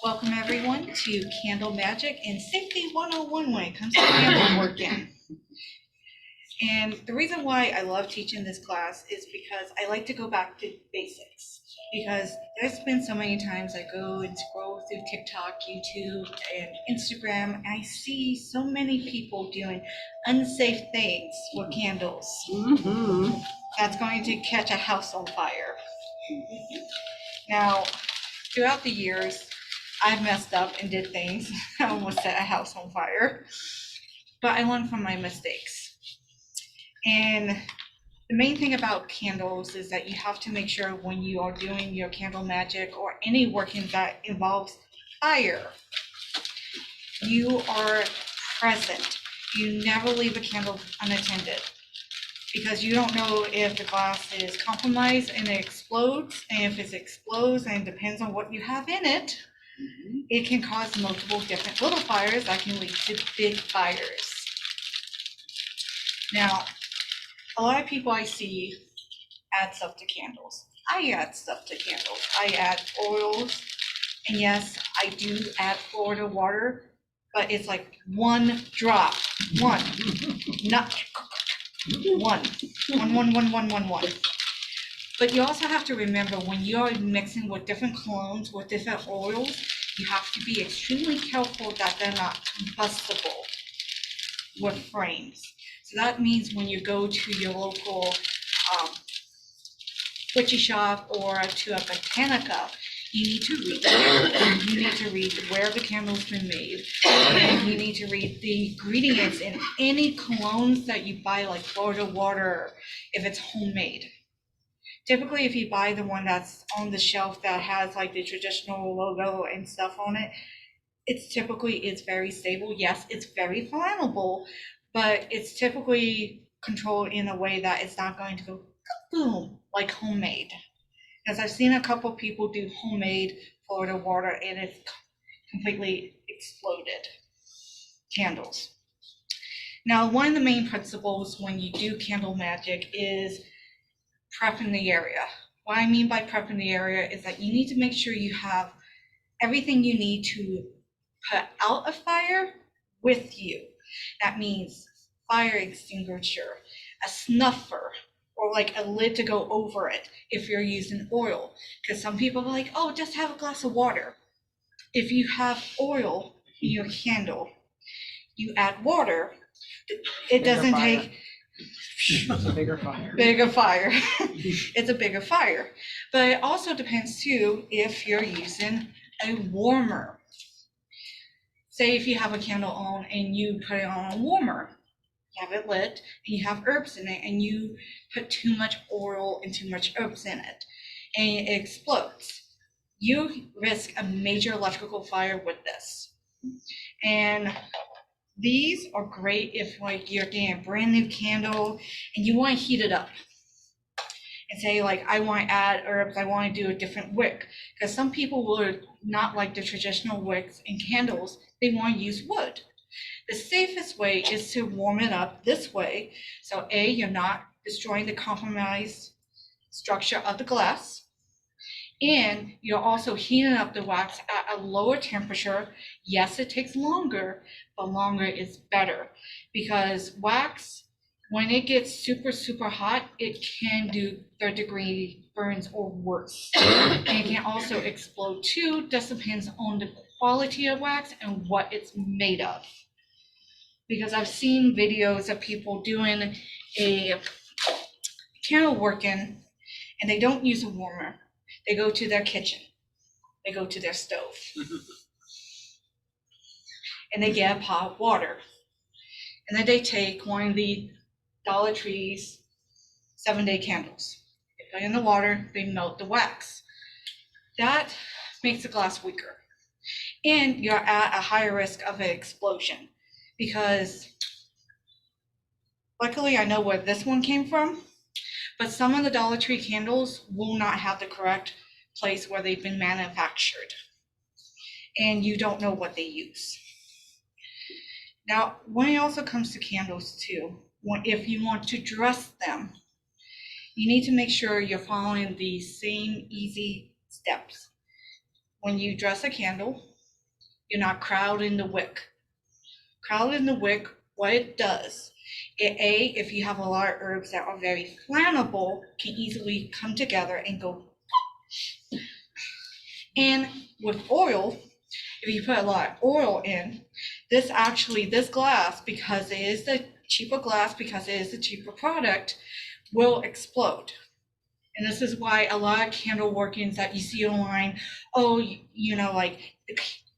Welcome everyone to Candle Magic and Safety 101 when it comes to candle working. And the reason why I love teaching this class is because I like to go back to basics. Because there's been so many times I go and scroll through TikTok, YouTube, and Instagram, and I see so many people doing unsafe things with candles. That's going to catch a house on fire. Now, throughout the years, I've messed up and did things. I almost set a house on fire, but I learned from my mistakes. And the main thing about candles is that you have to make sure when you are doing your candle magic or any working that involves fire, you are present. You never leave a candle unattended, because you don't know if the glass is compromised and it explodes. And if it explodes, and it depends on what you have in it, it can cause multiple different little fires that can lead to big fires. Now, a lot of people I see add stuff to candles. I add stuff to candles. I add oils, and yes, I do add Florida water, but it's like one drop, not one. But you also have to remember, when you are mixing with different colognes, with different oils, you have to be extremely careful that they're not combustible with flames. So that means when you go to your local witchy shop or to a botanica, you need to read. You need to read where the candle's been made, and you need to read the ingredients in any colognes that you buy, like Florida water, if it's homemade. Typically, if you buy the one that's on the shelf that has like the traditional logo and stuff on it, it's very stable. Yes, it's very flammable, but it's typically controlled in a way that it's not going to go boom like homemade. Because I've seen a couple people do homemade Florida water and it's completely exploded candles. Now, one of the main principles when you do candle magic is prepping the area. What I mean by prepping the area is that you need to make sure you have everything you need to put out a fire with you. That means fire extinguisher, a snuffer, or like a lid to go over it if you're using oil. Because some people are like, oh, just have a glass of water. If you have oil in your candle, you add water, it doesn't take It's a bigger fire. Bigger fire. It's a bigger fire. But it also depends too if you're using a warmer. Say if you have a candle on and you put it on a warmer, you have it lit and you have herbs in it, and you put too much oil and too much herbs in it and it explodes. You risk a major electrical fire with this. And these are great if like you're getting a brand new candle and you want to heat it up and say like, I want to add herbs, I want to do a different wick. Because some people would not like the traditional wicks in candles, they want to use wood. The safest way is to warm it up this way. So A, you're not destroying the compromised structure of the glass, and you're also heating up the wax at a lower temperature. Yes, it takes longer, but longer is better, because wax, when it gets super, super hot, it can do third-degree burns or worse. And it can also explode too. Just depends on the quality of wax and what it's made of. Because I've seen videos of people doing a candle working and they don't use a warmer. They go to their kitchen, they go to their stove, and they get a pot of water. And then they take one of the Dollar Tree's 7-day candles. They put it in the water, they melt the wax. That makes the glass weaker. And you're at a higher risk of an explosion, because luckily I know where this one came from, but some of the Dollar Tree candles will not have the correct place where they've been manufactured, and you don't know what they use. Now, when it also comes to candles too, if you want to dress them, you need to make sure you're following the same easy steps. When you dress a candle, You're not crowding the wick. Crowding the wick, what it does, if you have a lot of herbs that are very flammable, can easily come together and go. And with oil, if you put a lot of oil in, this glass, because it is the cheaper glass, because it is the cheaper product, will explode. And this is why a lot of candle workings that you see online, like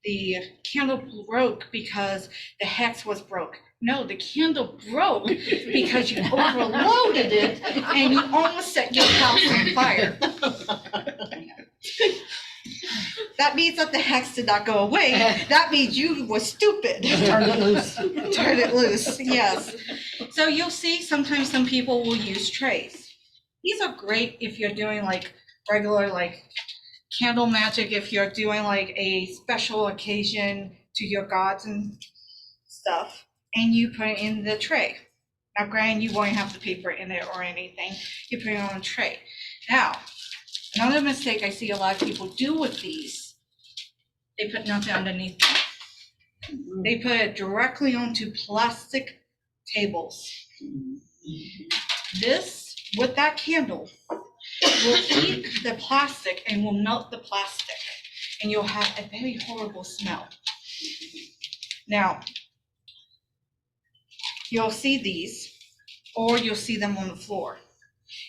the candle broke because the hex was broke. No, the candle broke because you overloaded it and you almost set your house on fire. That means that the hex did not go away. That means you were stupid. Turn it loose. Turn it loose, yes. So you'll see sometimes some people will use trays. These are great if you're doing like regular like candle magic, if you're doing like a special occasion to your gods and stuff, and you put it in the tray. Now granted, you won't have the paper in it or anything. You put it on a tray. Now, another mistake I see a lot of people do with these, they put nothing underneath them. They put it directly onto plastic tables. This, with that candle, will heat the plastic and will melt the plastic, and you'll have a very horrible smell. Now, you'll see these, or you'll see them on the floor.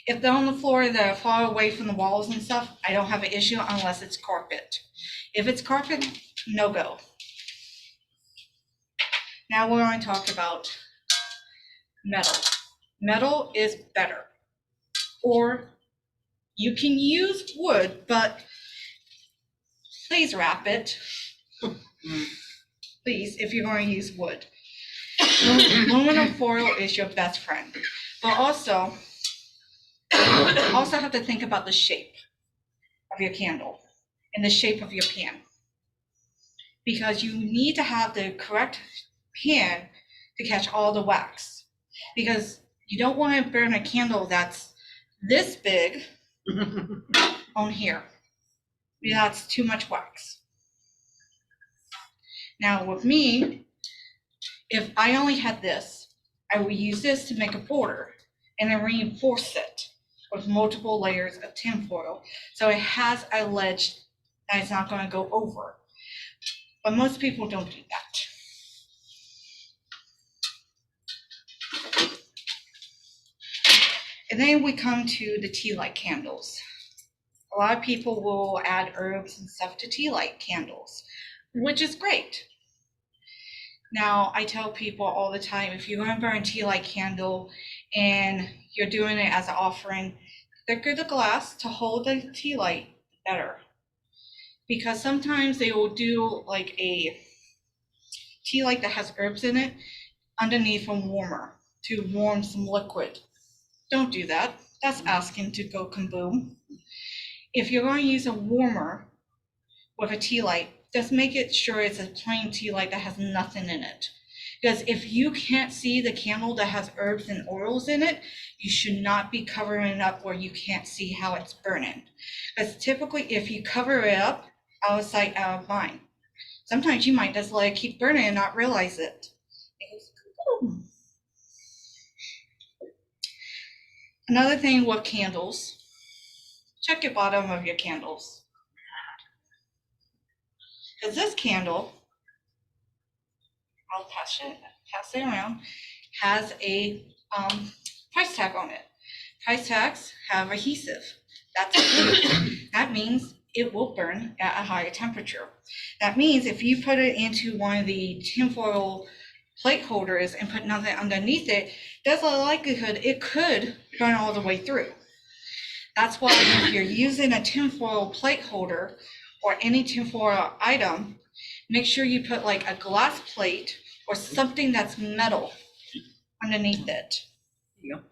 If they're on the floor that are far away from the walls and stuff, I don't have an issue unless it's carpet. If it's carpet, no go. Now we're going to talk about metal. Metal is better. Or you can use wood, but please wrap it. Please, if you're going to use wood. Aluminum foil is your best friend. But also have to think about the shape of your candle and the shape of your pan. Because you need to have the correct pan to catch all the wax. Because you don't want to burn a candle that's this big on here. That's too much wax. Now with me, if I only had this, I would use this to make a border and then reinforce it with multiple layers of tinfoil. So it has a ledge that it's not going to go over. But most people don't do that. And then we come to the tea light candles. A lot of people will add herbs and stuff to tea light candles, which is great. Now, I tell people all the time, if you're going to burn a tea light candle and you're doing it as an offering, thicker the glass to hold the tea light, better. Because sometimes they will do like a tea light that has herbs in it underneath a warmer to warm some liquid. Don't do that. That's asking to go kaboom. If you're going to use a warmer with a tea light, just make it sure it's a plain tea light that has nothing in it. Because if you can't see the candle that has herbs and oils in it, you should not be covering it up where you can't see how it's burning. Because typically if you cover it up, out of sight, out of mind. Sometimes you might just let it keep burning and not realize it. It goes, kaboom. Another thing with candles, check your bottom of your candles. Because this candle, I'll pass it around, has a price tag on it. Price tags have adhesive. That means it will burn at a higher temperature. That means if you put it into one of the tinfoil plate holders and put nothing underneath it, there's a likelihood it could burn all the way through. That's why if you're using a tinfoil plate holder or any tinfoil item, make sure you put like a glass plate or something that's metal underneath it. Yep.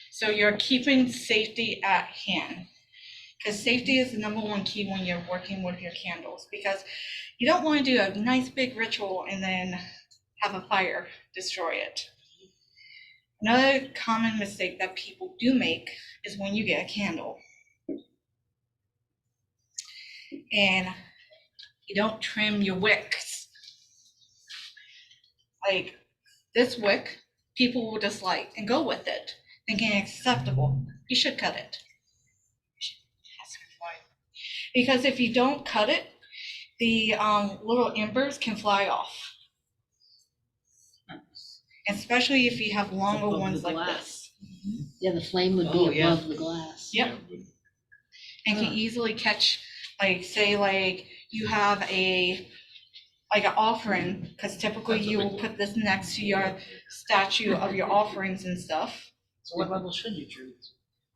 So you're keeping safety at hand. Because safety is the number one key when you're working with your candles. Because you don't want to do a nice big ritual and then have a fire destroy it. Another common mistake that people do make is when you get a candle. and you don't trim your wicks. Like this wick, people will dislike and go with it, thinking it's acceptable. You should cut it. Because if you don't cut it, the little embers can fly off. Especially if you have longer Above ones the like glass. this. Yeah, the flame would Oh, be yeah. above the glass. Yep. And can easily catch, like, say, like, you have an offering, because typically you will put this next to your statue of your offerings and stuff. So what level should you trim?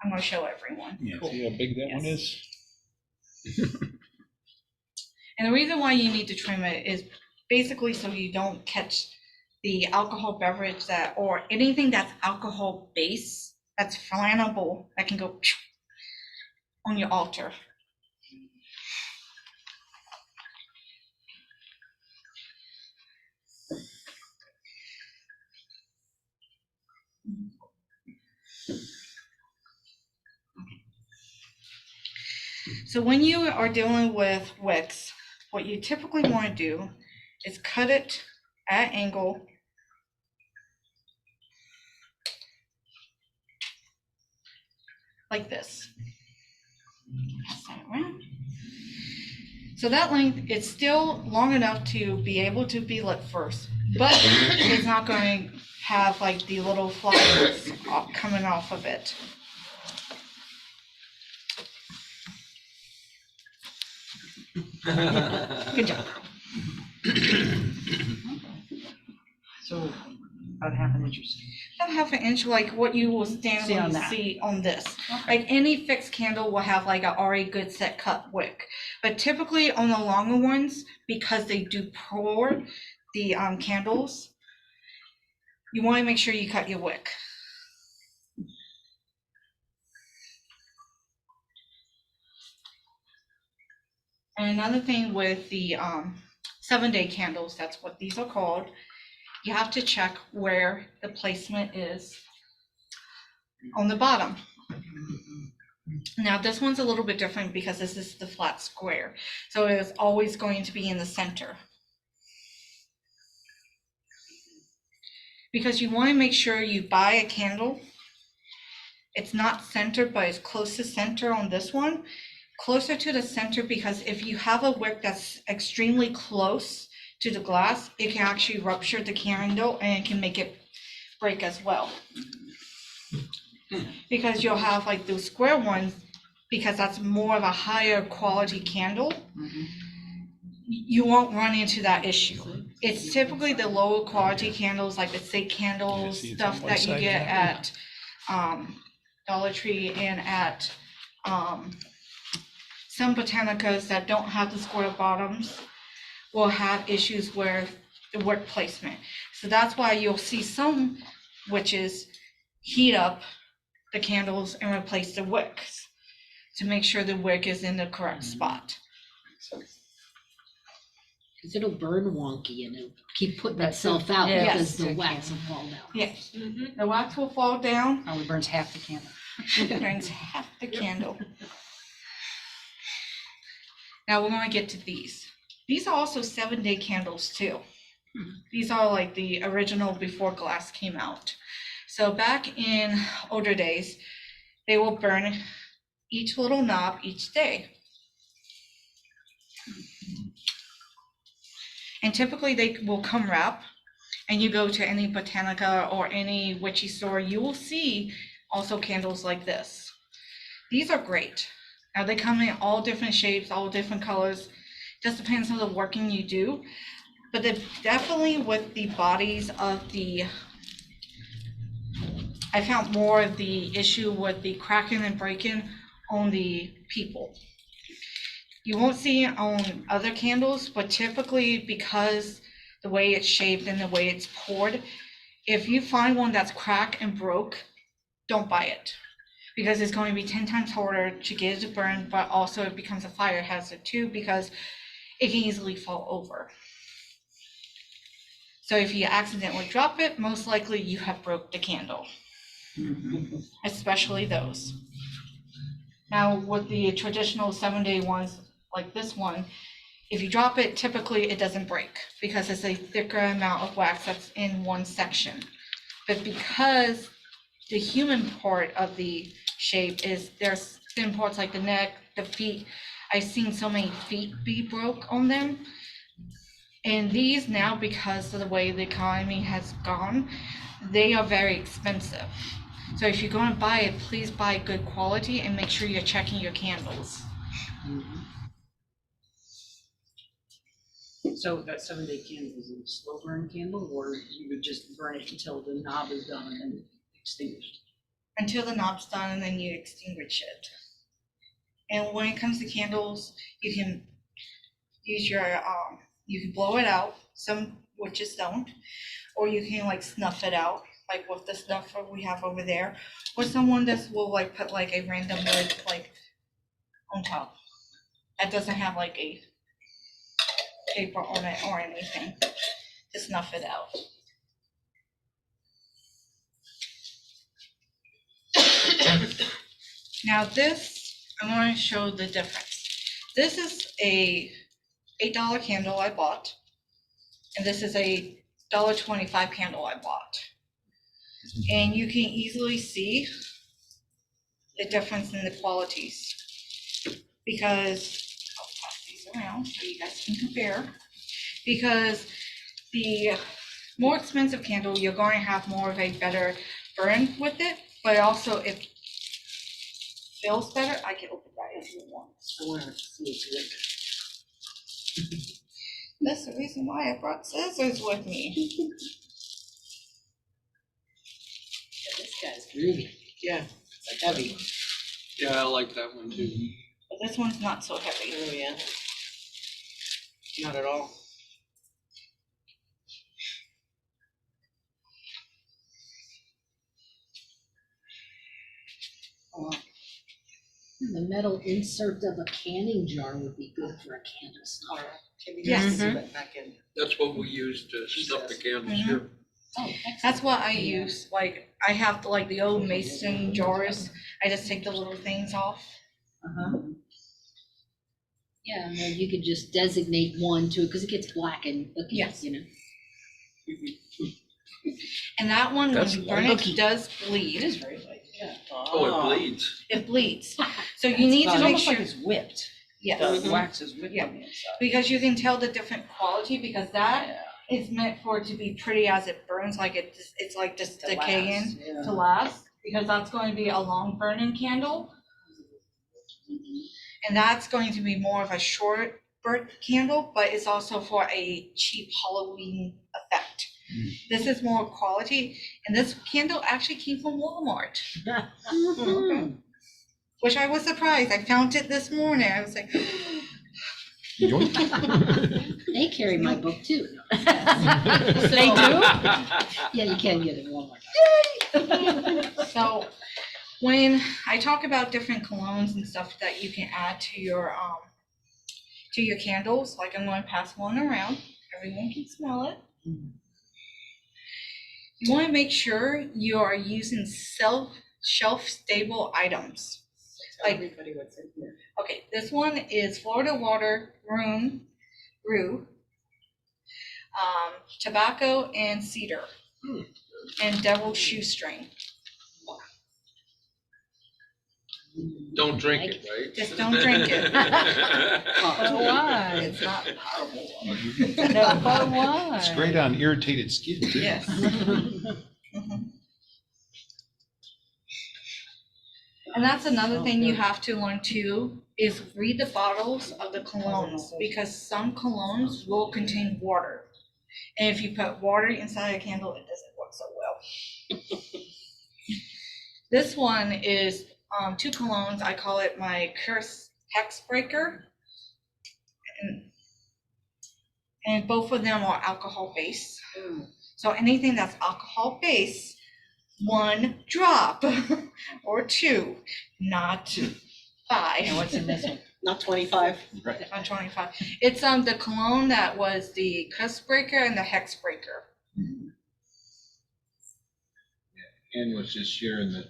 I'm going to show everyone. Yeah, Cool. see how big that one Yes. is? And the reason why you need to trim it is basically so you don't catch the alcohol beverage or anything that's alcohol based, that's flammable, that can go on your altar. So when you are dealing with wicks, what you typically want to do is cut it at an angle. Like this. Pass that around. So that length is still long enough to be able to be lit first, but it's not going to have like the little flowers coming off of it. Good job. So about half an inch or so. About half an inch, like what you will See on that. see on this. Okay. Like any fixed candle will have like a already good set cut wick. But typically on the longer ones, because they do pour the candles, you want to make sure you cut your wick. And another thing with the 7-day candles, that's what these are called, you have to check where the placement is on the bottom. Now this one's a little bit different because this is the flat square, so it is always going to be in the center. Because you want to make sure you buy a candle, it's not centered, but it's close to center on this one, closer to the center, because if you have a wick that's extremely close to the glass, it can actually rupture the candle and it can make it break as well. Because you'll have like those square ones, because that's more of a higher quality candle, you won't run into that issue. It's typically the lower quality candles, like the stick candles, see it's stuff on one that you side get now. at Dollar Tree and at some botanicas that don't have the square bottoms will have issues with the wick placement. So that's why you'll see some witches heat up the candles and replace the wicks to make sure the wick is in the correct spot. Because it'll burn wonky and it'll keep putting That's itself it. out Yes. because the It wax can. will fall down. Yes, the wax will fall down, Probably burns half the candle. burns half the candle. Now we're gonna get to these. These are also 7-day candles too. These are like the original before glass came out. So back in older days, they will burn each little knob each day. And typically they will come wrap, and you go to any Botanica or any witchy store, you will see also candles like this. These are great. Now they come in all different shapes, all different colors, just depends on the working you do. But definitely with the bodies of I found more of the issue with the cracking and breaking on the people. You won't see it on other candles, but typically because the way it's shaped and the way it's poured, if you find one that's cracked and broke, don't buy it. Because it's going to be 10 times harder to get it to burn, but also it becomes a fire hazard too, because it can easily fall over. So if you accidentally drop it, most likely you have broke the candle, especially those. Now with the traditional 7-day ones, like this one, if you drop it, typically it doesn't break because it's a thicker amount of wax that's in one section. But because the human part of the shape is there's thin parts like the neck, the feet. I've seen so many feet be broke on them. And these now, because of the way the economy has gone, they are very expensive. So if you're going to buy it, please buy good quality and make sure you're checking your candles. So that 7-day candle is a slow burn candle, or you would just burn it until the knob is done and then extinguished? Until the knob's done and then you extinguish it. And when it comes to candles, you can use your, you can blow it out, some witches don't, or you can like snuff it out, like with the snuffer we have over there, or someone that will like put like a random lid like on top. That doesn't have like a paper on it or anything to snuff it out. Now this, I'm going to show the difference. This is a $8 candle I bought, and this is a $1.25 candle I bought. And you can easily see the difference in the qualities because, I'll pass these around so you guys can compare. Because the more expensive candle, you're going to have more of a better burn with it, but also it feels better. I can open that if you want. I want to see it. That's the reason why I brought scissors with me. This guy's groovy. Yeah. Heavy. Yeah, I like that one too. But this one's not so heavy. Oh, yeah. Not at all. Oh, The metal insert of a canning jar would be good for a candle snuffer. Yes. Back in. That's what we use to stuff the candles Mhm. here. Oh, excellent. That's what I use. Like I have like the old mason jars. I just take the little things off. Uh-huh. Yeah, and then you could just designate one to it, because it gets black and icky, Yes. you know. And that one, when That's you burn lucky. it, does It bleed. is very light, yeah. Oh, it bleeds. It bleeds. So you need to It's make almost sure. like it's whipped. Yes. The wax is whipped Yeah. on the inside. Because you can tell the different quality because that Yeah. is meant for it to be pretty as it burns, like it's like just To decaying last, yeah. to last, because that's going to be a long burning candle. And that's going to be more of a short burnt candle, but it's also for a cheap Halloween effect. This is more quality, and this candle actually came from Walmart, Mhm. which I was surprised. I found it this morning. I was like, They carry my book too. They do? Yeah, you can get it at Walmart. so when I talk about different colognes and stuff that you can add to your candles, like I'm going to pass one around, everyone can smell it. You want to make sure you are using shelf-stable items. Tell Like- everybody what's in here. Okay, this one is Florida Water Rue, tobacco and cedar, and devil's shoestring. Don't drink it, right? Just don't drink it. But why? It's not potable. No, but why? It's great on irritated skin too. Yes. Mhm. And that's another thing you have to learn too, is read the bottles of the colognes, because some colognes will contain water. And if you put water inside a candle, it doesn't work so well. This one is 2 colognes. I call it my curse hex breaker. And both of them are alcohol based. So anything that's alcohol based, 1 drop or 2, not 5. And what's in this one? Not 25. Right. On 25. It's the cologne that was the curse breaker and the hex breaker. And was just sharing that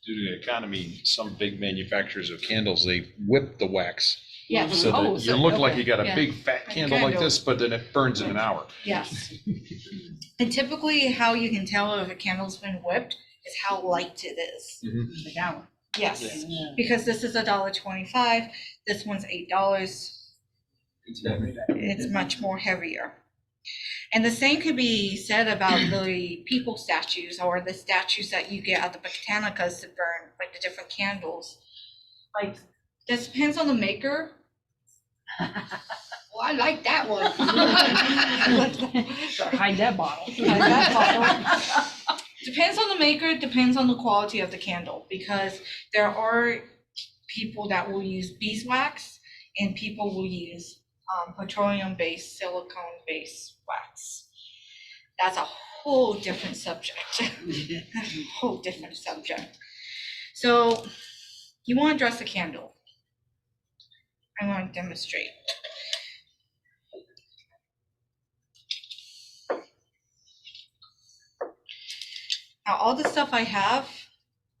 due to the economy, some big manufacturers of candles, they whip the wax Yes. So Oh, that you look like you got a yeah. big fat candle like this, but then it burns in an hour. Yes. And typically how you can tell if a candle's been whipped is how light it is. The gallon. Yes, Yeah. because this is $1.25, this one's $8. It's much more heavier. And the same could be said about the people statues or the statues that you get at the Botanicas to burn, like the different candles. Like, this depends on the maker. Well, I like that one. Hide that bottle. Hide that bottle. Depends on the maker, depends on the quality of the candle, because there are people that will use beeswax and people will use petroleum-based, silicone-based wax. That's a whole different subject. A whole different subject. So you want to dress a candle. I want to demonstrate. Now, all the stuff I have,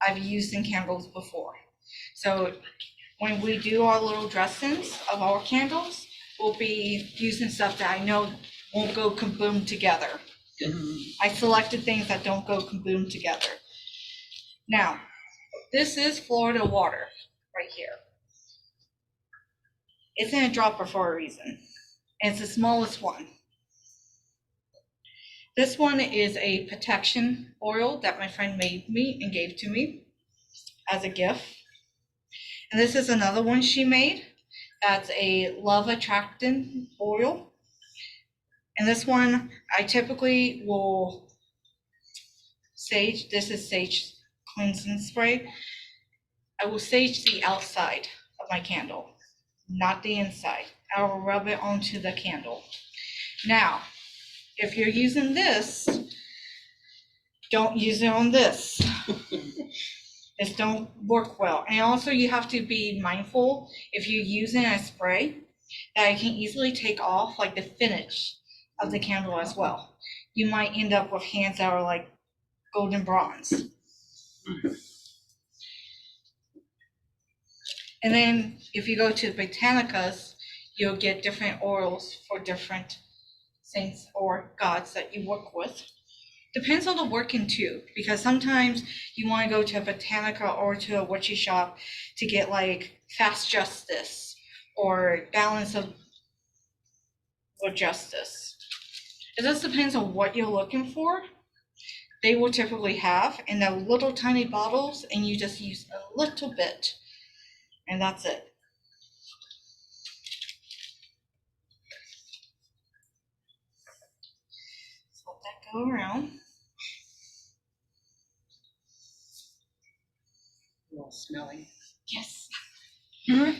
I've used in candles before. So when we do our little dressings of our candles, we'll be using stuff that I know won't go kaboom together. I selected things that don't go kaboom together. Now, this is Florida water right here. It's in a dropper for a reason. It's the smallest one. This one is a protection oil that my friend made me and gave to me as a gift. And this is another one she made. That's a love attractant oil. And this one, I typically will sage, this is sage cleansing spray. I will sage the outside of my candle, not the inside. I will rub it onto the candle. Now, if you're using this, don't use it on this. This don't work well. And also you have to be mindful if you're using a spray that it can easily take off like the finish of the candle as well. You might end up with hands that are like golden bronze. And then if you go to Botanicas, you'll get different oils for different saints or gods that you work with. Depends on the working too, because sometimes you want to go to a Botanica or to a witchy shop to get like fast justice or balance of justice. It just depends on what you're looking for. They will typically have in the little tiny bottles, and you just use a little bit, and that's it. So let that go around. A little smelling. Yes. A little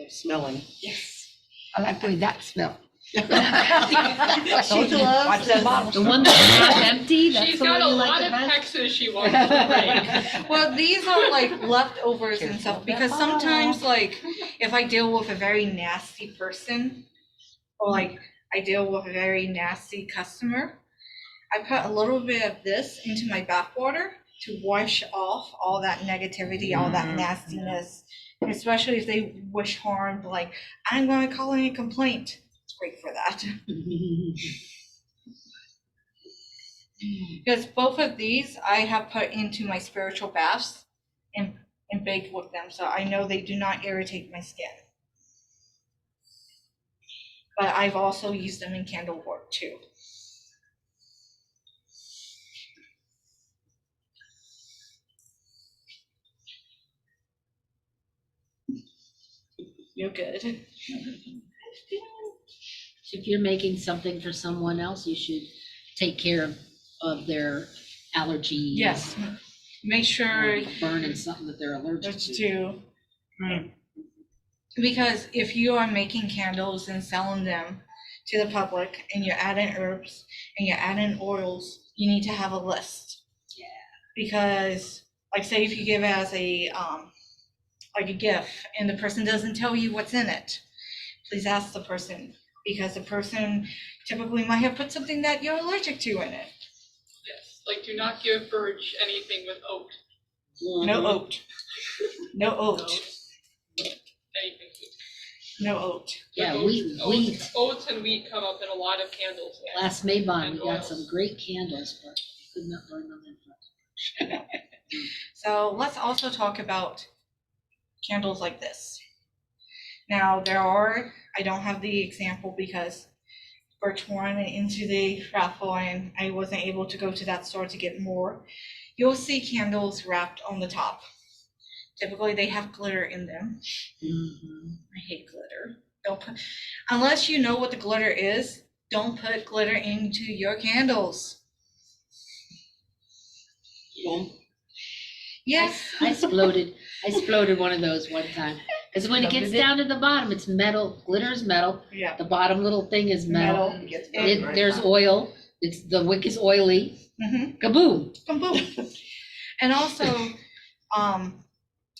smelling. Yes. I like the way that smell. She loves that bottle. The one that's half empty, that's She's the got one a you like lot the of best? Texas she wants to bring. Well, these are like leftovers and stuff, because sometimes like if I deal with a very nasty person or like I deal with a very nasty customer, I put a little bit of this into my bath water to wash off all that negativity, all that nastiness, especially if they wish harm, like I'm going to call in a complaint. It's great for that. Because both of these I have put into my spiritual baths and baked with them, so I know they do not irritate my skin. But I've also used them in candle work too. You're good. If you're making something for someone else, you should take care of their allergies. Yes, make sure Burning something that they're allergic that's to. too. Because if you are making candles and selling them to the public and you're adding herbs and you're adding oils, you need to have a list. Yeah. Because like say if you give it as a like a gift and the person doesn't tell you what's in it, please ask the person, because the person typically might have put something that you're allergic to in it. Yes, like do not give Burge anything with oat. No oat. No oat. anything sweet. No oat. Yeah, Oats- wheat. Oats and wheat come up in a lot of candles. Last Maybon, we got oils. some great candles, but could not burn them in front. So let's also talk about candles like this. Now I don't have the example because Birch won into the raffle and I wasn't able to go to that store to get more. You'll see candles wrapped on the top. Typically they have glitter in them. I hate glitter. Unless you know what the glitter is, don't put glitter into your candles. Yes. I exploded one of those one time. Because when it gets down to the bottom, it's metal, glitter is metal, Yeah. the bottom little thing is metal. Gets There's oil, the wick is oily, Mm-hmm. kaboom. Boom. And also,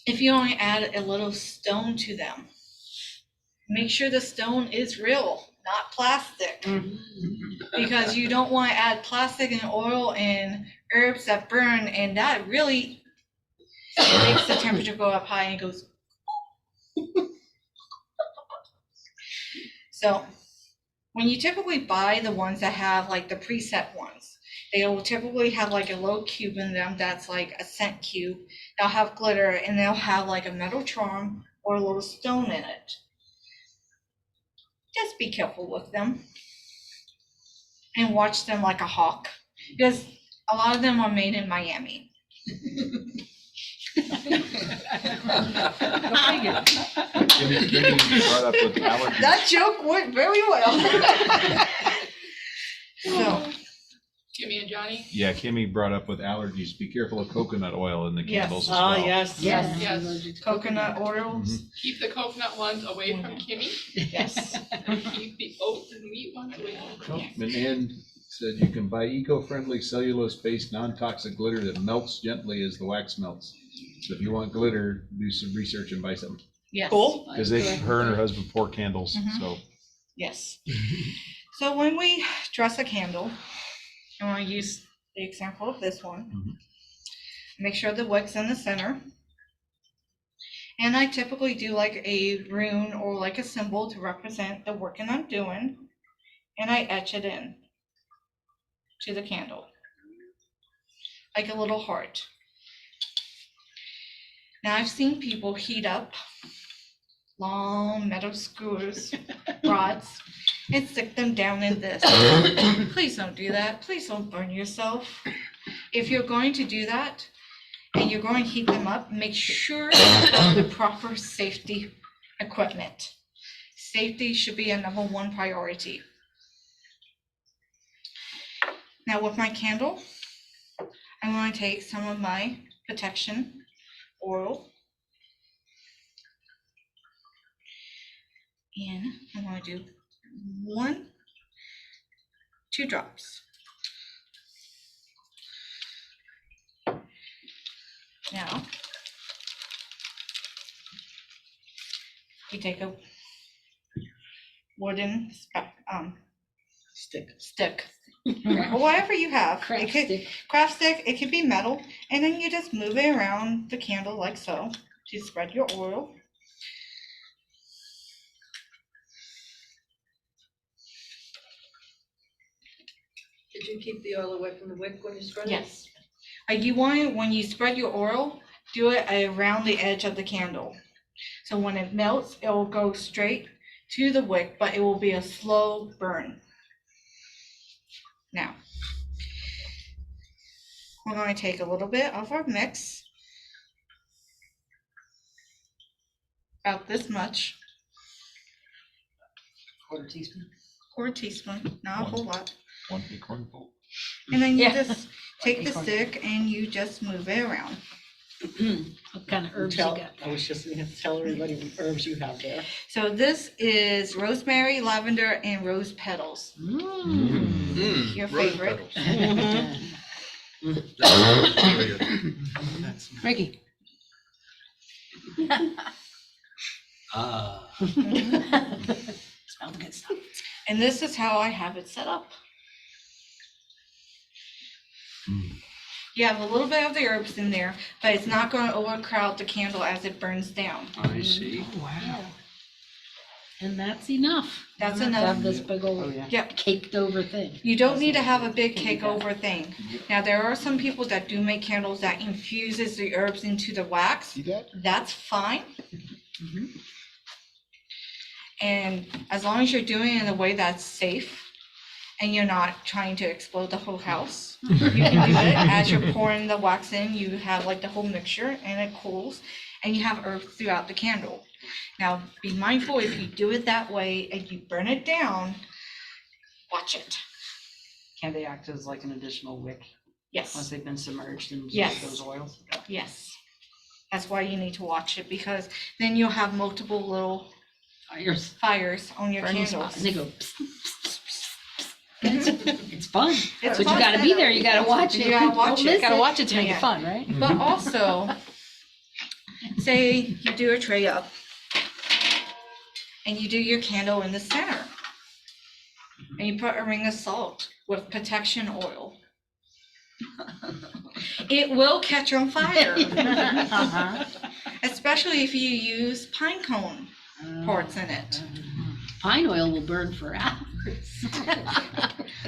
if you only add a little stone to them, make sure the stone is real, not plastic. Because you don't want to add plastic and oil and herbs that burn, and that really makes the temperature go up high and it goes. So when you typically buy the ones that have like the preset ones, they will typically have like a little cube in them that's like a scent cube. They'll have glitter and they'll have like a metal charm or a little stone in it. Just be careful with them and watch them like a hawk, because a lot of them are made in Miami. Kimmy brought up with allergies. That joke went very well. So, Jimmy and Johnny? Yeah, Kimmy brought up with allergies. Be careful of coconut oil in the Yes. candles as Oh, well. yes. Yes. Yes. I'm allergic to coconut oils, Keep the coconut ones away from Kimmy. yes. Keep the oat and wheat ones away from Oh, Kimmy. and Ann said you can buy eco-friendly cellulose-based non-toxic glitter that melts gently as the wax melts. So if you want glitter, do some research and buy some. Yes. Cool. Because her and her husband pour candles, Mhm. so. Yes. So when we dress a candle, I want to use the example of this one. Mhm. Make sure the wick's in the center. And I typically do like a rune or like a symbol to represent the work I'm doing. And I etch it in to the candle, like a little heart. Now I've seen people heat up long metal skewers, rods, and stick them down in this. Please don't do that. Please don't burn yourself. If you're going to do that and you're going to heat them up, make sure you have the proper safety equipment. Safety should be a #1 priority. Now with my candle, I'm going to take some of my protection oil. And I'm going to do 2 drops. Now, we take a wooden stick, or whatever you have. Craft It could, stick. craft stick, it could be metal, and then you just move it around the candle like so to spread your oil. Did you keep the oil away from the wick when you spread it? Yes. You want it, when you spread your oil, do it around the edge of the candle. So when it melts, it will go straight to the wick, but it will be a slow burn. Now, we're going to take a little bit of our mix, about this much, Quarter teaspoon. or a teaspoon, not a whole lot. 1 acorn full. And then you Yeah. just take the stick and you just move it around. What kind of herbs you Tell, got? I was just gonna tell everybody what herbs you have there. So this is rosemary, lavender, and rose petals. Your Rose favorite. petals. That's Ricky. Ah. Smell the good stuff. And this is how I have it set up. You have a little bit of the herbs in there, but it's not gonna overcrowd the candle as it burns down. I see. Yeah. And that's enough. That's You don't have to enough. have this big Oh, old yeah. caked over thing. You don't need to have a big cake over thing. Now, there are some people that do make candles that infuses the herbs into the wax. See that? That's fine. And as long as you're doing it in a way that's safe and you're not trying to explode the whole house, you can do it. As you're pouring the wax in, you have like the whole mixture and it cools and you have herbs throughout the candle. Now, be mindful if you do it that way and you burn it down, watch it. Can they act as like an additional wick once Yes, they've been submerged in Yes. those oils? yes. That's why you need to watch it, because then you'll have multiple little Fires. fires on your Burning candles. And they go, psst, psst, psst, psst. It's fun. It's But you fun. gotta be there, you gotta watch it. You gotta watch Don't it. miss Gotta watch it to make Yeah. it fun, right? But also, say you do a tray up and you do your candle in the center. And you put a ring of salt with protection oil. It will catch on fire, especially if you use pine cone parts in it. Pine oil will burn for hours.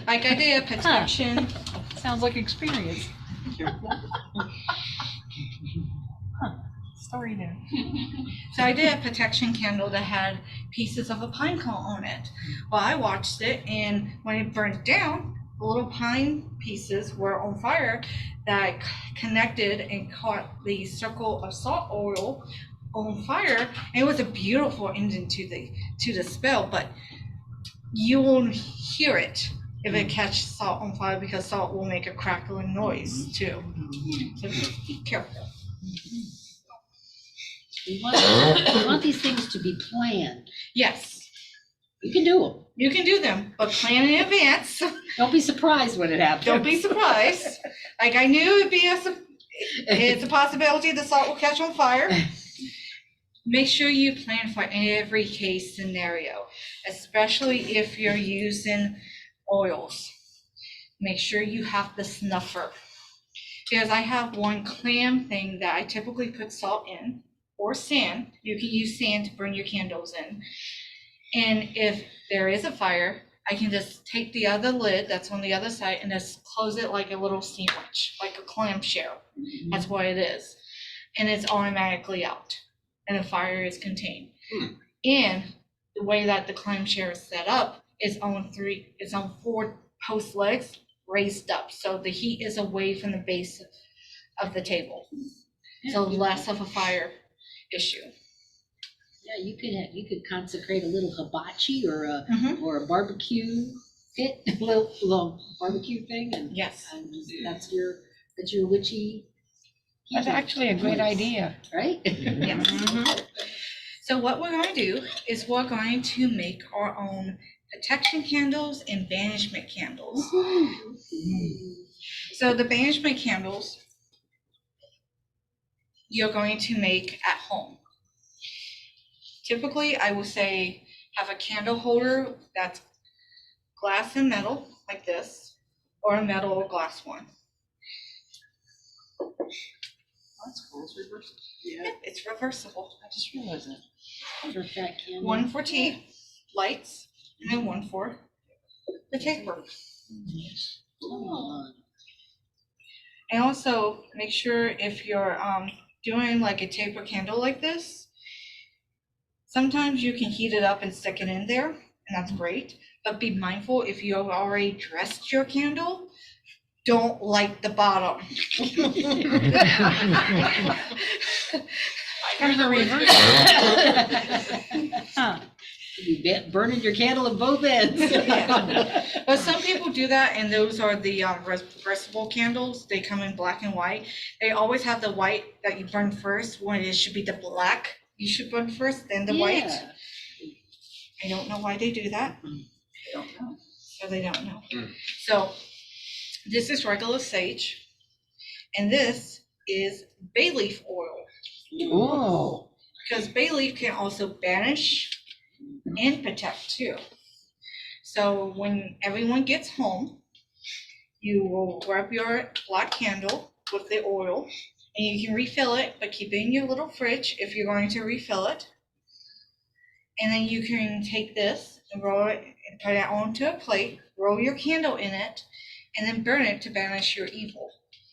Like I did a protection, Sounds like experience. Story there. so I did a protection candle that had pieces of a pine cone on it. Well, I watched it, and when it burned down, the little pine pieces were on fire that connected and caught the circle of salt oil on fire. And it was a beautiful ending to the spell, but you will hear it if it catches salt on fire, because salt will make a crackling noise too. So just be careful. We want these things to be planned. Yes, You can do them. you can do them, but plan in advance. Don't be surprised when it happens. Don't be surprised. Like I knew it'd be it's a possibility the salt will catch on fire. Make sure you plan for every case scenario, especially if you're using oils. Make sure you have the snuffer. Because I have one clam thing that I typically put salt in, or sand. You can use sand to burn your candles in. And if there is a fire, I can just take the other lid that's on the other side and just close it like a little sandwich, like a clamshell. That's what it is. And it's automatically out, and the fire is contained. And the way that the clamshell is set up is on 4 post legs raised up, so the heat is away from the base of the table, so less of a fire issue. Yeah, you could consecrate a little hibachi or a Mhm. barbecue pit, a little barbecue thing, and Yes. that's your witchy. That's actually a great idea. Right? Yes. So what we're going to do is we're going to make our own protection candles and banishment candles. So the banishment candles you're going to make at home. Typically, I will say have a candle holder that's glass and metal, like this, or a metal or glass one. That's cool, it's reversible. Yep, it's reversible. I just realized that. For fat candy. One for tea, lights, and then one for the taper. Oh, And also make sure if you're doing like a taper candle like this, sometimes you can heat it up and stick it in there, and that's great. But be mindful, if you have already dressed your candle, don't light the bottom. There's a reverse. Huh. You burning your candle at both ends. Yeah. But some people do that, and those are the reversible candles. They come in black and white. They always have the white that you burn first, when it should be the black you should burn first, then the white. Yeah. I don't know why they do that. I don't know. So they don't know. Mm. So this is regular sage, and this is bay leaf oil, Oh. because bay leaf can also banish and protect too. So when everyone gets home, you will rub your black candle with the oil. And you can refill it, but keep it in your little fridge if you're going to refill it. And then you can take this and roll it and put it onto a plate, roll your candle in it, and then burn it to banish your evil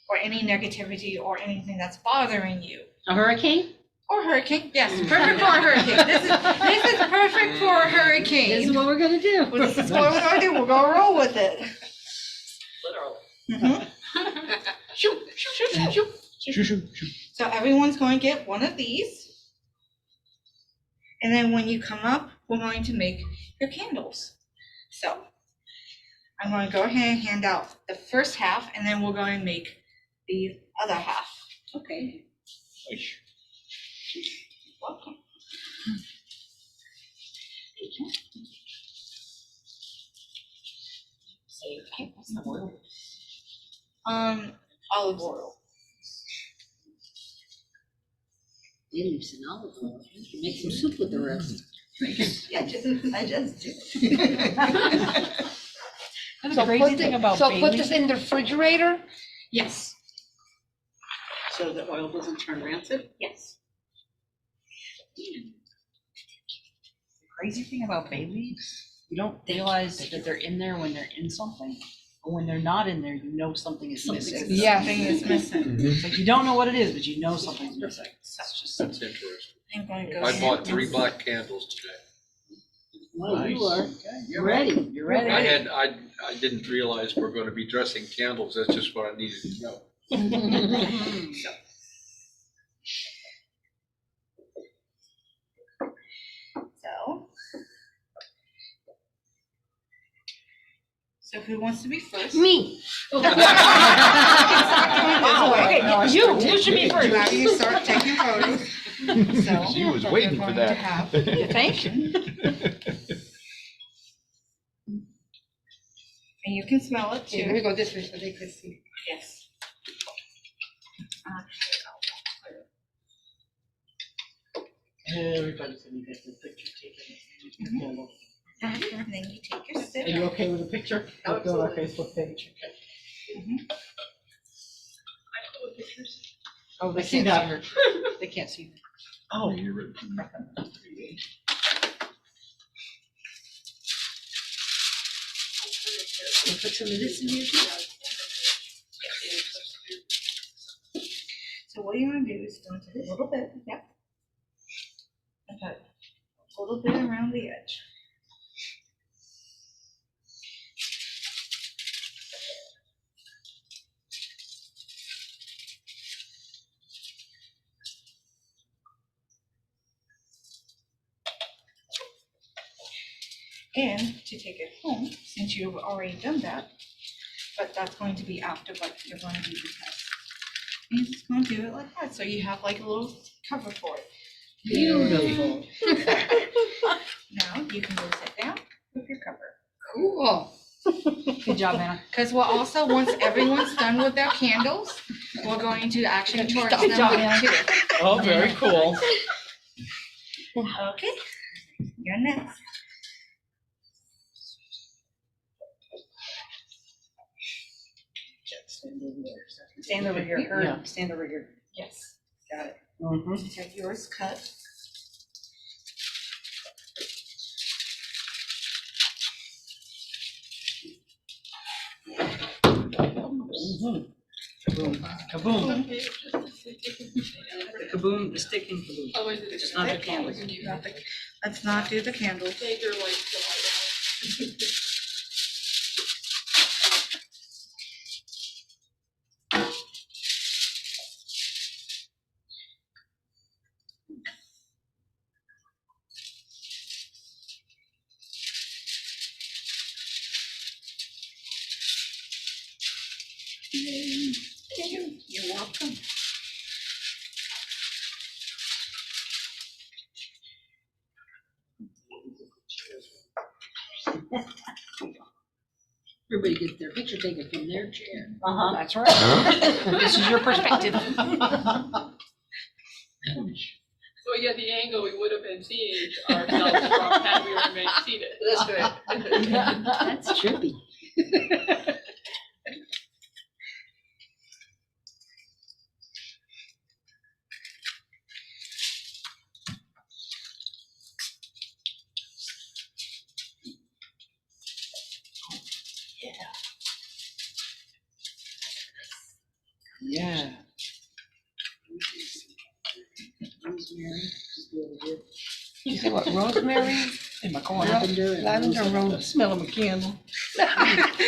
or any negativity or anything that's bothering you. A hurricane? Or hurricane, yes, perfect for a hurricane. This is perfect for a hurricane. This is what we're gonna do. Well, this is what we're gonna do. We're gonna roll with it. Literally. Mhm. Shoot, shoot, shoot, shoot. Shoo, shoo, shoo. So everyone's going to get one of these. And then when you come up, we're going to make your candles. So I'm going to go ahead and hand out the first half, and then we're going to make the other half. Okay. Welcome. Olive oil. They leave some olive oil. You can make some soup with the rest. I just did. So put this in the refrigerator? Yes. So the oil doesn't turn rancid? Yes. The crazy thing about bay leaves, you don't realize that they're in there when they're in something. But when they're not in there, you know something is Something's missing. missing. Yeah. Something is missing. It's like you don't know what it is, but you know something's missing. That's just, That's interesting. I'm going to go I ahead bought and- 3 black candles today. Well, you are Okay, You're ready. You're ready. I didn't realize we're gonna be dressing candles, that's just what I needed to know. So who wants to be first? Me. Oh, okay, No, I you started. should be first. Now you start taking photos. So She was we're waiting for going to that. have- Thank you. And you can smell it Okay, let me too. go this way so they can see. Yes. Everybody's gonna get the picture taken. And then you take your sip. Are you okay with the picture? I'll go on our Facebook page. I pull pictures. Oh, they I see can't that. see her. They can't see. Oh, you're right. We'll put some of this in here too. So what you want to do is go into a little bit, yep. And put a little bit around the edge. And to take it home, since you've already done that, but that's going to be after what you're going to do the test. And you're just going to do it like that, so you have like a little cover for it. Beautiful. Now you can go sit down with your cover. Cool. Good job, Anna. Because we're also, once everyone's done with their candles, we're going to actually torch them Good job, up Anna. too. Oh, very cool. Okay, you're next. Stand over here. Yeah. Stand over here. Yes, got it. Mm-hmm. You have yours cut. Kaboom. Kaboom. Okay, just a second. Kaboom, the stick and kaboom. Otherwise it's Just gonna not the take candles. longer than you have to Let's not do the candles. take your like July down. You're welcome. Everybody gets their picture taken from their chair. Uh-huh. That's right. This is your perspective. So yeah, the angle we would have been seeing ourselves from had we remained seated. That's right. That's trippy. Yeah. You say what, rosemary? In my corner. Lavender and Lavender rosemary. rose. Smelling my candle.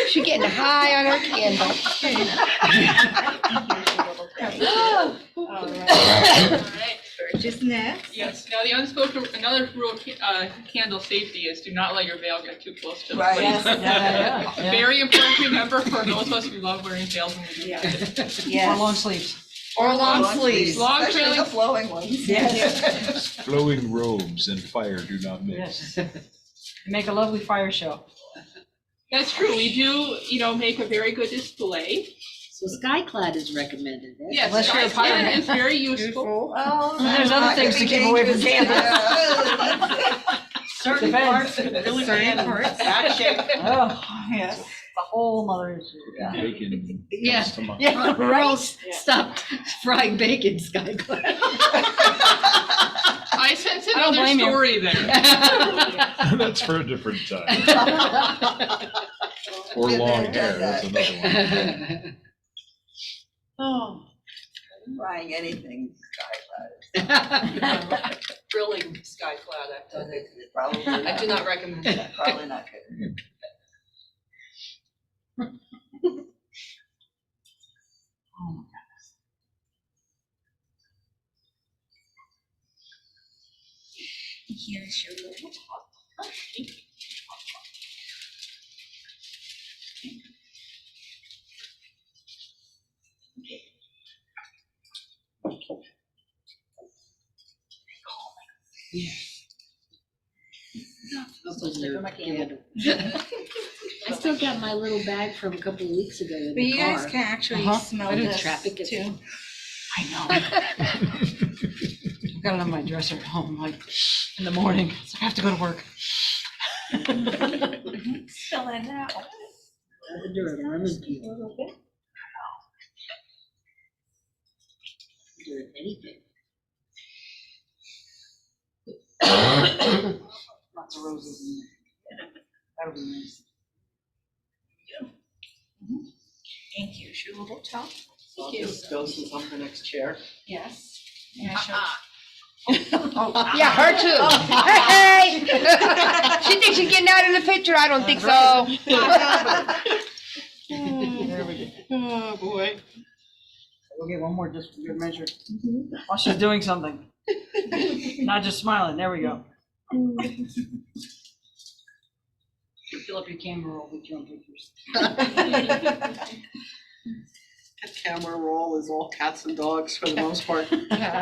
She getting high on her candle. All right. Just next. Yes, now the unspoken, another rule, candle safety is do not let your veil get too close to the Right. flame. Yes. Very important to remember for those of us who love wearing veils when we do that. Or long sleeves. Or long sleeves. Long trailing, flowing ones. Yes. Flowing robes and fire do not mix. Yes. Make a lovely fire show. that's true, we do, make a very good display. So skyclad is recommended, right? Yes, Unless you're a sky pirate. is very useful. There's other things to keep away from candles. Certain parts really Certain parts. Back shape. Oh, Yes. the whole mother issue. Yeah. Bacon Yeah. comes to mind. Yeah, Rose stopped frying bacon, skyclad. I sense I don't another blame you. story there. That's for a different time. Or long hair, that's another one. Oh. Trying anything Grilling sky cloud, I've done it. probably I not, do not recommend that. probably not good. Oh my Here's your little top. Open your candle. I still got my little bag from a couple of weeks ago in But you the guys car. can actually Uh-huh. smell I do this traffic it. too. I know. I've got it on my dresser at home, like in the morning. So I have to go to work. Spilling out. Lavender and lemon peel. Do anything. Lots of roses in there. That'll be nice. And here's your little top. I'll just go since I'm the next chair. Yes. Yeah, sure. Yeah, her too. Hey! She thinks she's getting out in the picture. I don't think so. There we go. Oh, boy. We'll get one more just for good measure. While she's doing something. Not just smiling. There we go. Fill up your camera roll with your own pictures. The camera roll is all cats and dogs for the most part.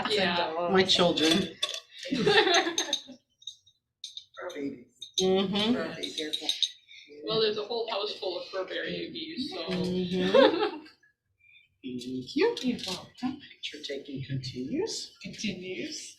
Yeah. My children. Or babies. Mm-hmm. Or babies. Well, there's a whole house full of fur babies, so. Thank you. Picture taking continues. Continues.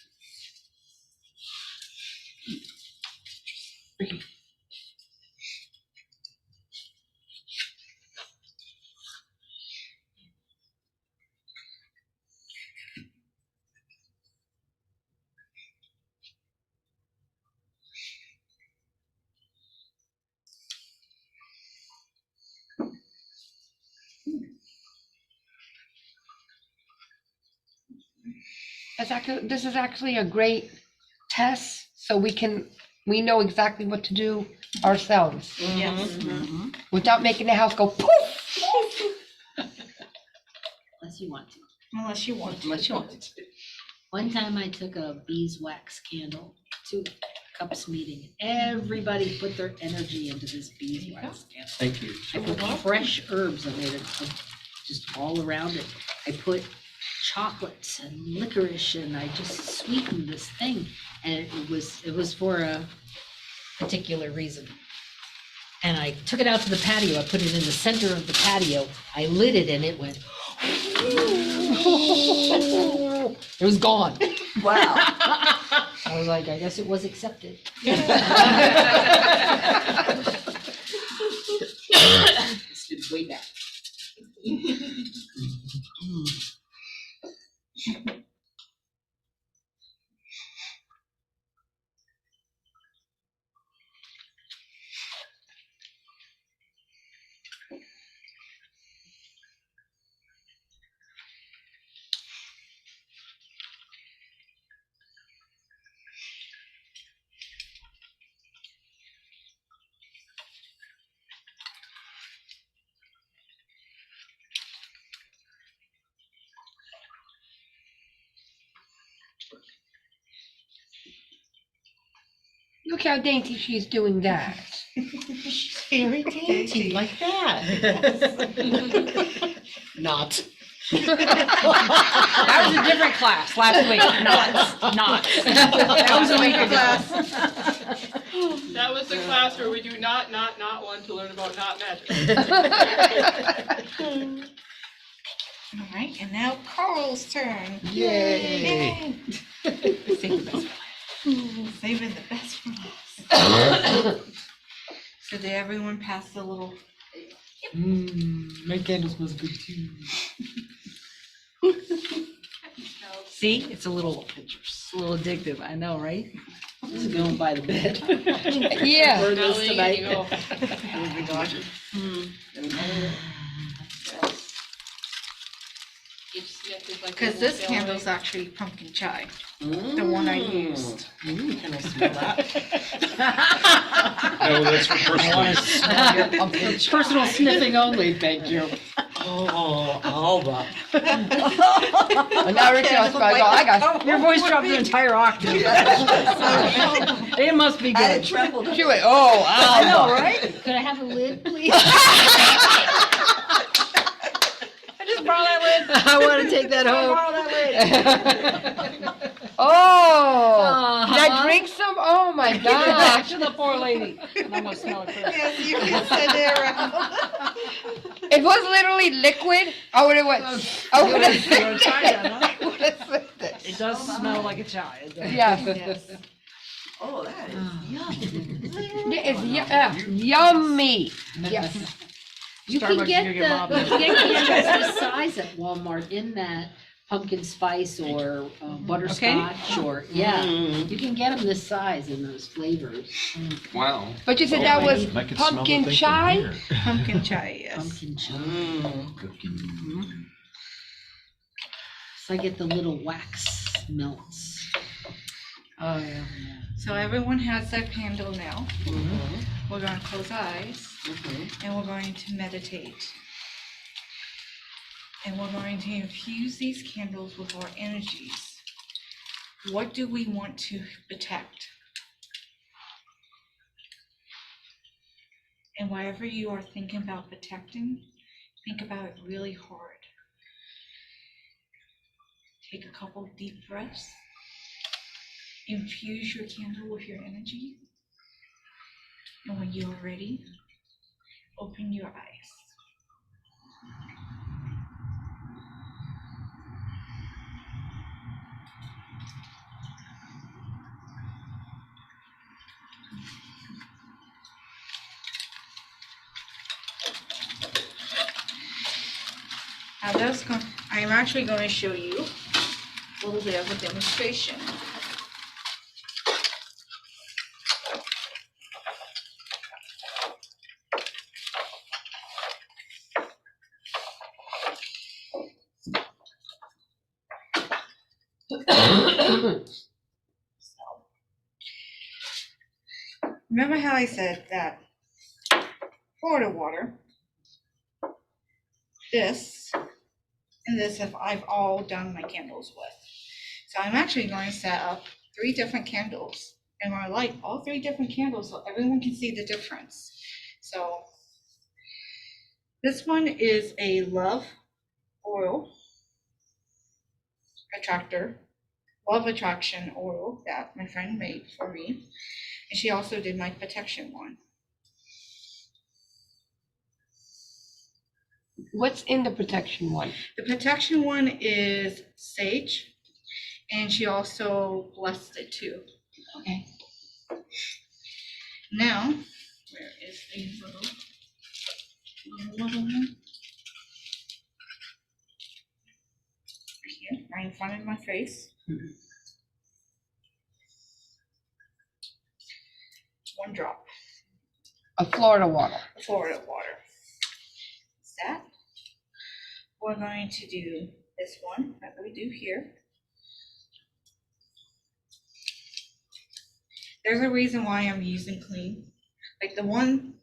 This is actually a great test, so we know exactly what to do ourselves, Yes. without making the house go poof. Unless you want to. Unless you want to. Unless you want to. One time I took a beeswax candle to a cups meeting. Everybody put their energy into this beeswax candle. Thank you. I put fresh herbs. I made it just all around it. I put chocolates and licorice, and I just sweetened this thing. And it was for a particular reason. And I took it out to the patio. I put it in the center of the patio. I lit it, and it went. It was gone. Wow. I was like, I guess it was accepted. Stood way back. Look how dainty she's doing that. Very dainty, like that. Not. That was a different class last week, not. That was a week ago. That was the class where we do not want to learn about not magic. All right, and now Carl's turn. Yay. Yay. Save the best Saving the best for last. So did everyone pass the little? My candle smells good too. See, it's a little addictive, I know, right? This is going by the bed. Yeah. Burn Not this letting tonight. it go. Each sniff is like a Because little this celery. candle's actually pumpkin chai, the one I used. Can I smell that? No, that's for personal. Personal sniffing only, thank you. Oh, Alba. And now Richie wants to go, I got. Your voice dropped an entire octave. It must be I had good. trembled. She went, oh, I know, Alma. right? Could I have a lid, please? I just borrow that lid. I want to take that home. Borrow that lid. Oh, did I Uh-huh. drink some? Oh my Give it back gosh. to the poor lady. And I'm gonna smell it first. Yes, you can send it around. It was literally liquid. I would have went. I would have You're a China, huh? I would have sipped it. It does smell like a chai. It does. Yes. Yes. Oh, that is yum. It's yummy. Yes. You can get the candles this size at Walmart in that pumpkin spice or butterscotch or, yeah. You can get them this size in those flavors. Wow. But you said that was I can smell the pumpkin thing from chai? here. Pumpkin chai, yes. Pumpkin chai. Cooking. So I get the little wax melts. Oh, yeah. So everyone has their candle now. We're going to close eyes and we're going to meditate. And we're going to infuse these candles with our energies. What do we want to protect? And whatever you are thinking about protecting, think about it really hard. Take a couple deep breaths. Infuse your candle with your energy. And when you are ready, open your eyes. Now I'm actually going to show you a little bit of a demonstration. Remember how I said that Florida water, this, and this I've all done my candles with. So I'm actually going to set up 3 different candles and I light all 3 different candles so everyone can see the difference. So this one is a love oil love attraction oil that my friend made for me. And she also did my protection one. What's in the protection one? The protection one is sage, and she also blessed it too. Okay. Now, where is the little one? Here, right in front of my face. One drop A Florida water. of Florida water. That. We're going to do this one that we do here. There's a reason why I'm using clean. Like the one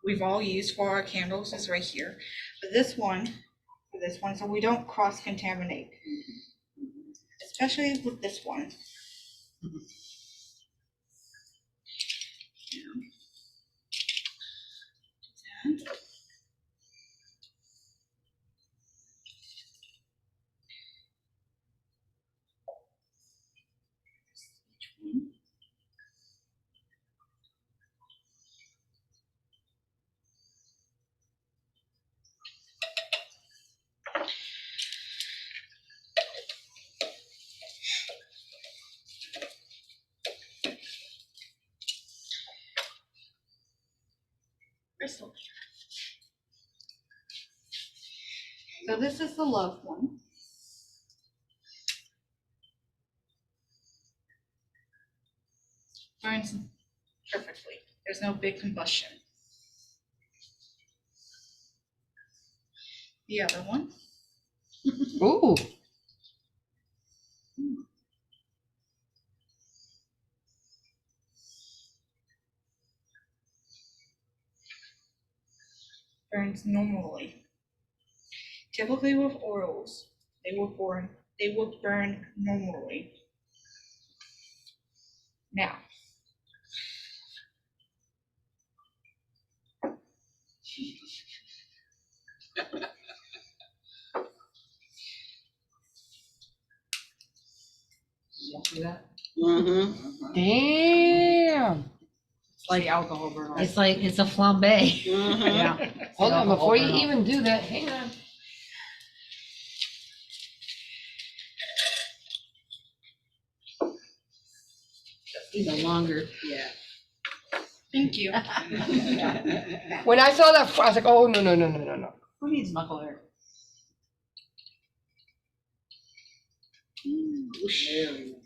we've all used for our candles is right here. But this one, so we don't cross-contaminate. Especially with this one. Crystal. So this is the love one. Burns perfectly. There's no big combustion. The other one. Ooh, Burns normally. Typically with oils, they will burn normally. Now. See that? Mm-hmm. damn. It's like alcohol burn off. It's like, it's a flambe. Mm-hmm. Yeah. Hold on, Alcohol before you burn off. even do that, hang on. No longer, Yeah. Thank you. When I saw that, I was like, oh, no, no, no, no, no, no. Who needs knuckle hair?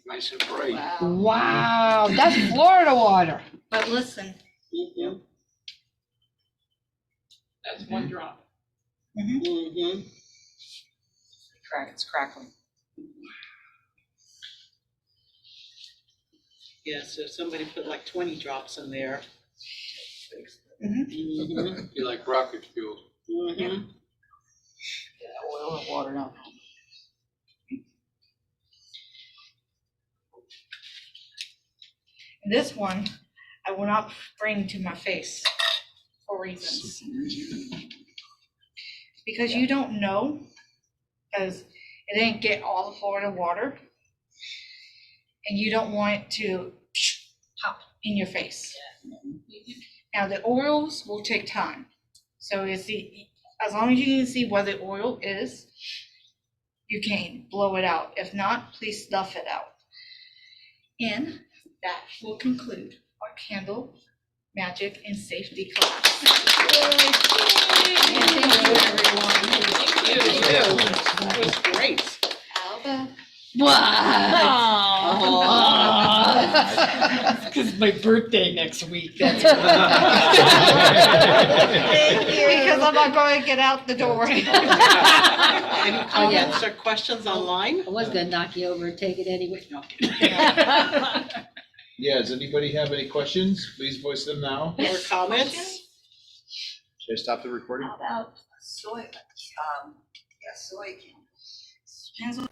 Nice and bright. Wow, that's Florida water. But listen, Mm-hmm. That's one drop. Mm-hmm. It's crackling. Yeah, so if somebody put like 20 drops in there. Mhm. Mm-hmm. Be like rocket fuel. Mm-hmm. Yeah, oil and water, no. this one I will not bring to my face for reasons. Because you don't know, because it didn't get all the Florida water. And you don't want it to pop in your face. Now, the oils will take time. So as long as you can see where the oil is, you can blow it out. If not, please stuff it out. And that will conclude our candle, magic, and safety class. Thank you, everyone. That was great. Alba. It's my birthday next week, that's Thank you. Because I'm not going to get out the door. Any comments or questions online? I was gonna knock you over and take it anyway. No. Yeah, does anybody have any questions? Please voice them now. Or comments? Should I stop the recording? How about soy, soy candles? Depends on